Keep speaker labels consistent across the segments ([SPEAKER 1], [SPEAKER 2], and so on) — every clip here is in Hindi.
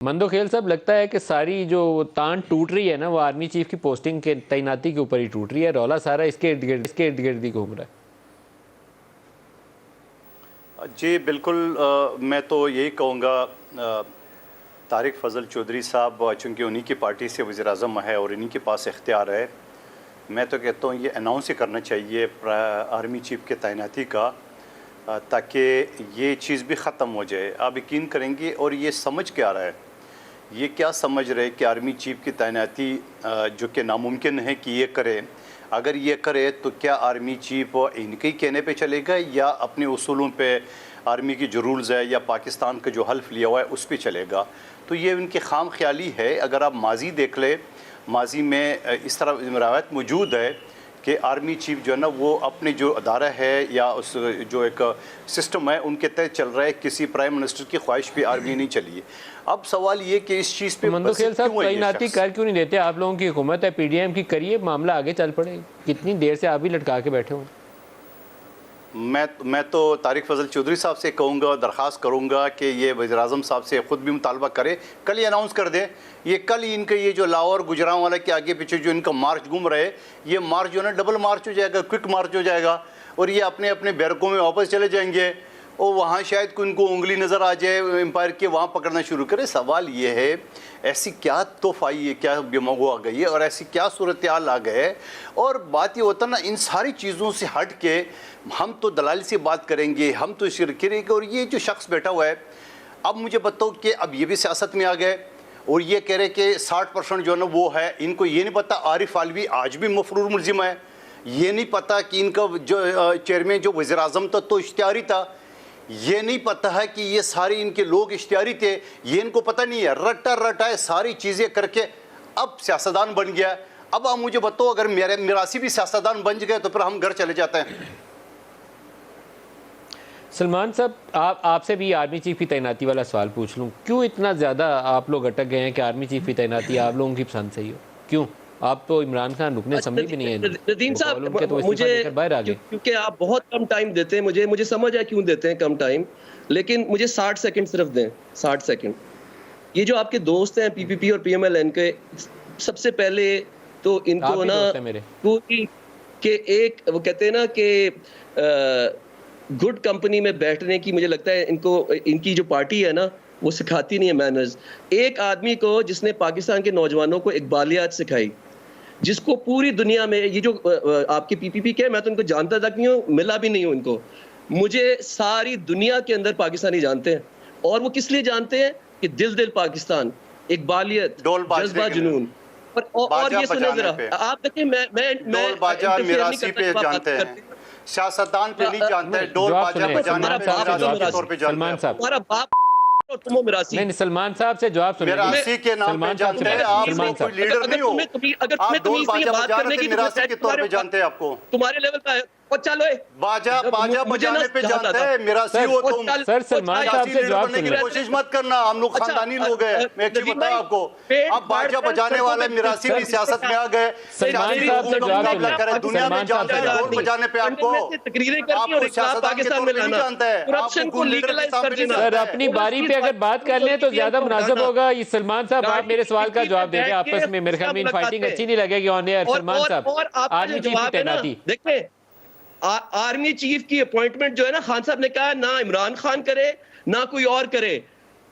[SPEAKER 1] मंदोखेल साहब, लगता है कि सारी जो तान टूट रही है ना, वो आर्मी चीफ की पोस्टिंग के तैनाती के ऊपर ही टूट रही है। रौला सारा इसके इर्द गिर्द ही घूम रहा है।
[SPEAKER 2] जी बिल्कुल। मैं तो यही कहूँगा, तारिक फजल चौधरी साहब चूँकि उन्हीं की पार्टी से वज़ीर-ए-आज़म है और इन्हीं के पास इख्तियार है, मैं तो कहता हूँ ये अनाउंस ही करना चाहिए आर्मी चीफ के तैनाती का, ताकि ये चीज़ भी ख़त्म हो जाए। आप यकीन करेंगे, और ये समझ क्या रहा है, ये क्या समझ रहे कि आर्मी चीफ की तैनाती जो कि नामुमकिन है कि ये करे, अगर ये करे तो क्या आर्मी चीफ इनके ही कहने पे चलेगा या अपने उसूलों पे, आर्मी की जो रूल्स है या पाकिस्तान का जो हल्फ लिया हुआ है उस पर चलेगा? तो ये उनकी खाम ख्याली है। अगर आप माजी देख ले, माजी में इस तरह रवायत मौजूद है कि आर्मी चीफ जो है ना, वो अपने जो अदारा है या उस जो एक सिस्टम है उनके तहत चल रहा है। किसी प्राइम मिनिस्टर की ख्वाहिश पे आर्मी नहीं चली है। अब सवाल ये कि इस चीज़ पे
[SPEAKER 1] मंदोखेल साहब, तैनाती कर क्यों नहीं देते? आप लोगों की हुकूमत है, पीडीएम की, करिए, मामला आगे चल पड़े। कितनी देर से आप भी लटका के बैठे हो?
[SPEAKER 2] मैं तो तारिक फजल चौधरी साहब से कहूँगा, दरख्वास्त करूँगा कि ये वज़ीर-ए-आज़म साहब से ख़ुद भी मुतालबा करे, कल ही अनाउंस कर दे। ये कल ही इनका ये जो लाहौर गुजरांवाला के आगे पीछे जो इनका मार्च घूम रहे, ये मार्च जो है ना डबल मार्च हो जाएगा, क्विक मार्च हो जाएगा, और ये अपने अपने बैरकों में वापस चले जाएंगे और वहाँ शायद को इनको उंगली नज़र आ जाए एम्पायर के, वहाँ पकड़ना शुरू करे। सवाल ये है, ऐसी क्या तोहफ़ाई है, क्या बेमगो आ गई है और ऐसी क्या सूरत हाल आ गए। और बात ये होता ना, इन सारी चीज़ों से हट के हम तो दलाली से बात करेंगे, हम तो इसे करेंगे। और ये जो शख्स बैठा हुआ है, अब मुझे बताओ कि अब ये भी सियासत में आ गए और ये कह रहे कि 60% जो है ना वो है। इनको ये नहीं पता आरिफ आलवी आज भी मफरूर मुलजिम है। ये नहीं पता कि इनका जो चेयरमैन जो वज़ीर-ए-आज़म था तो इश्तिहारी था। ये नहीं पता है कि ये सारे इनके लोग इश्तिहारी थे। ये इनको पता नहीं है। रटा रटाए सारी चीज़ें करके अब सियासतदान बन गया। अब आप मुझे बताओ, अगर मिरासी भी सियासतदान बन गए तो फिर हम घर चले जाते हैं।
[SPEAKER 1] सलमान साहब, आपसे भी आर्मी चीफ की तैनाती वाला सवाल पूछ लूँ। क्यों इतना ज़्यादा आप लोग अटक गए हैं कि आर्मी चीफ की तैनाती आप लोगों की पसंद सही हो? क्यों? आप तो इमरान खान रुकने असम्बली भी नहीं है।
[SPEAKER 3] नदीम साहब,
[SPEAKER 1] तो
[SPEAKER 3] मुझे
[SPEAKER 1] बाहर आ गए
[SPEAKER 3] क्योंकि आप बहुत कम टाइम देते हैं, मुझे समझ है क्यों देते हैं कम टाइम, लेकिन मुझे 60 सेकंड सिर्फ दें, 60 सेकंड। ये जो आपके दोस्त हैं पीपीपी और पीएमएलएन के, सबसे पहले तो इनको ना पूरी के एक, वो कहते हैं ना कि गुड कंपनी में बैठने की, मुझे लगता है इनको, इनकी जो पार्टी है ना वो सिखाती नहीं है मैनर्स। एक आदमी को जिसने पाकिस्तान के नौजवानों को इकबालियात सिखाई, जिसको पूरी दुनिया में, ये जो आपके पीपीपी के, मैं तो इनको जानता तक नहीं हूँ, मिला भी नहीं हूँ इनको। मुझे सारी दुनिया के अंदर पाकिस्तानी जानते हैं, और वो किस लिए जानते हैं कि दिल दिल पाकिस्तान, इकबालियत, जज्बा, जुनून। और ये सुने जरा, आप देखिए, मैं
[SPEAKER 2] जानते हैं, सियासतदान पे नहीं जानते हैं, डोल बाजा बजाने पे तौर पे जानते हैं।
[SPEAKER 3] तुम्हारा बाप तुम हो मिरासी।
[SPEAKER 1] नहीं, सलमान साहब से जवाब सुनिए।
[SPEAKER 2] मिरासी के नाम पे जानते हैं आप, कोई लीडर नहीं हो। आप डोल बाजा बजाने के मिरासी के तौर पे जानते हैं आपको,
[SPEAKER 3] तुम्हारे लेवल पे और चलो बाजा बजाने पे जानते हैं। मिरासी हो तुम।
[SPEAKER 1] सर, सलमान साहब से जवाब
[SPEAKER 2] सुनने की कोशिश मत करना, हम लोग खानदानी लोग हैं। मैं एक चीज बताऊं आपको, आप बाजा बजाने वाले मिरासी भी सियासत में आ गए।
[SPEAKER 1] सलमान साहब से जवाब
[SPEAKER 2] दुनिया में जानते हैं ढोल बजाने पे आपको, आपको सियासतदान के तौर पे नहीं जानते हैं।
[SPEAKER 3] करप्शन को लीगलाइज कर देना।
[SPEAKER 1] सर, अपनी बारी पे अगर बात कर लें तो ज्यादा मुनासिब होगा। सलमान साहब, आप मेरे सवाल का जवाब देंगे आपस में। मेरे ख्याल में फाइटिंग अच्छी नहीं लगेगी ऑन एयर। सलमान साहब, आर्मी चीफ की तैनाती
[SPEAKER 3] देखिए, आर्मी चीफ की अपॉइंटमेंट जो है ना, खान साहब ने कहा ना इमरान खान करे ना कोई और करे।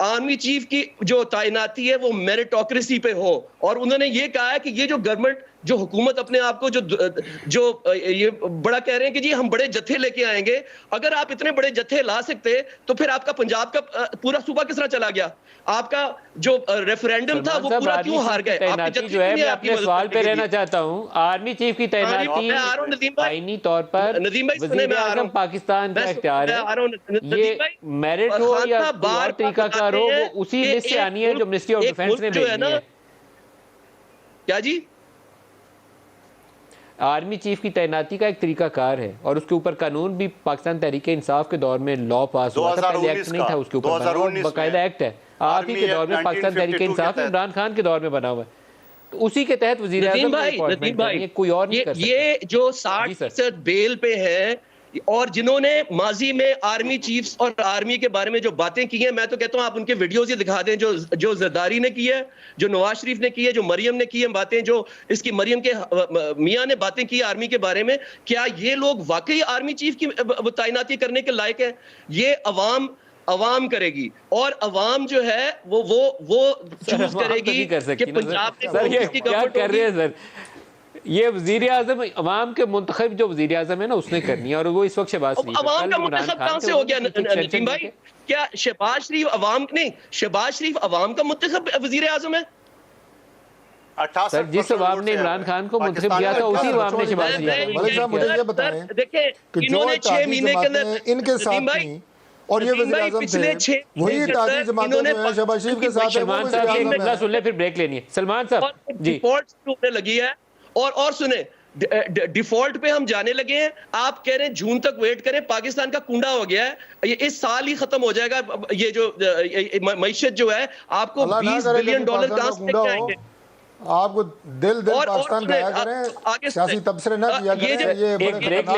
[SPEAKER 3] आर्मी चीफ की जो तैनाती है वो मेरिटोक्रेसी पे हो, और उन्होंने ये कहा है कि ये जो गवर्नमेंट, जो हुकूमत अपने आप को जो ये बड़ा कह रहे हैं कि जी हम बड़े जत्थे लेके आएंगे, अगर आप इतने बड़े जत्थे ला सकते तो फिर आपका पंजाब का पूरा सूबा किस तरह चला गया? आपका जो रेफरेंडम था वो पूरा क्यों हार गए?
[SPEAKER 1] तैनाती जो है, मैं अपने सवाल पे रहना चाहता हूँ। आर्मी चीफ की तैनाती आईनी तौर पर वज़ीर-ए-आज़म पाकिस्तान का इख्तियार है। ये मेरिट हो या और तरीकाकार हो, वो उसी लिस्ट से आनी है जो मिनिस्ट्री ऑफ डिफेंस ने भेजी है।
[SPEAKER 3] क्या जी?
[SPEAKER 1] आर्मी चीफ की तैनाती का एक तरीकाकार है और उसके ऊपर कानून भी पाकिस्तान तहरीक इंसाफ के दौर में लॉ पास हुआ था। पहले एक्ट नहीं था उसके ऊपर, बाकायदा एक्ट है। आप ही के दौर में पाकिस्तान तहरीक इंसाफ इमरान खान के दौर में बना हुआ है, तो उसी के तहत वज़ीर-ए-आज़म
[SPEAKER 3] नदीम भाई,
[SPEAKER 1] कोई और नहीं कर सकता।
[SPEAKER 3] ये जो 60% बेल पे है, और जिन्होंने माजी में आर्मी चीफ्स और आर्मी के बारे में जो बातें की हैं, मैं तो कहता हूं आप उनके वीडियोस ही दिखा दें, जो जरदारी ने की है, जो नवाज शरीफ ने की है, जो मरियम ने की है बातें, जो इसकी मरियम के मियां ने बातें की आर्मी के बारे में। क्या ये लोग वाकई आर्मी चीफ की तैनाती करने के लायक है? ये अवाम करेगी, और अवाम जो है वो चूज करेगी कि पंजाब में किसकी गवर्नमेंट होगी।
[SPEAKER 1] ये वजीर आजम अवाम के मुंतखब जो वजीर आजम है ना उसने करनी है, और वो इस वक्त शहबाज शरीफ।
[SPEAKER 3] अवाम का मुंतखब कहां से हो गया नदीम भाई? क्या शहबाज शरीफ अवाम नहीं, शहबाज शरीफ अवाम का मुंतखब वजीर आजम है?
[SPEAKER 1] सर जिस अवाम ने इमरान खान को मुंतखब किया था उसी अवाम ने शहबाज शरीफ।
[SPEAKER 4] मुझे ये बताएं,
[SPEAKER 3] देखिए इन्होंने 6 महीने के अंदर
[SPEAKER 4] इनके साथ थी और ये वज़ीर आज़म थे, वही ताजी जमातें जो हैं शहबाज शरीफ के साथ।
[SPEAKER 1] सलमान साहब एक बदला सुन ले, फिर ब्रेक लेनी है। सलमान साहब जी,
[SPEAKER 3] डिफॉल्ट होने लगी है, और सुने डिफॉल्ट पे हम जाने लगे हैं। आप कह रहे हैं जून तक वेट करें, पाकिस्तान का कुंडा हो गया है, ये इस साल ही खत्म हो जाएगा। ये जो मईशत जो है, आपको $20 बिलियन कहां से आएंगे?
[SPEAKER 4] आपको दिल पाकिस्तान गाया करें, सियासी तबसरे ना किया करें। ये
[SPEAKER 1] एक ब्रेक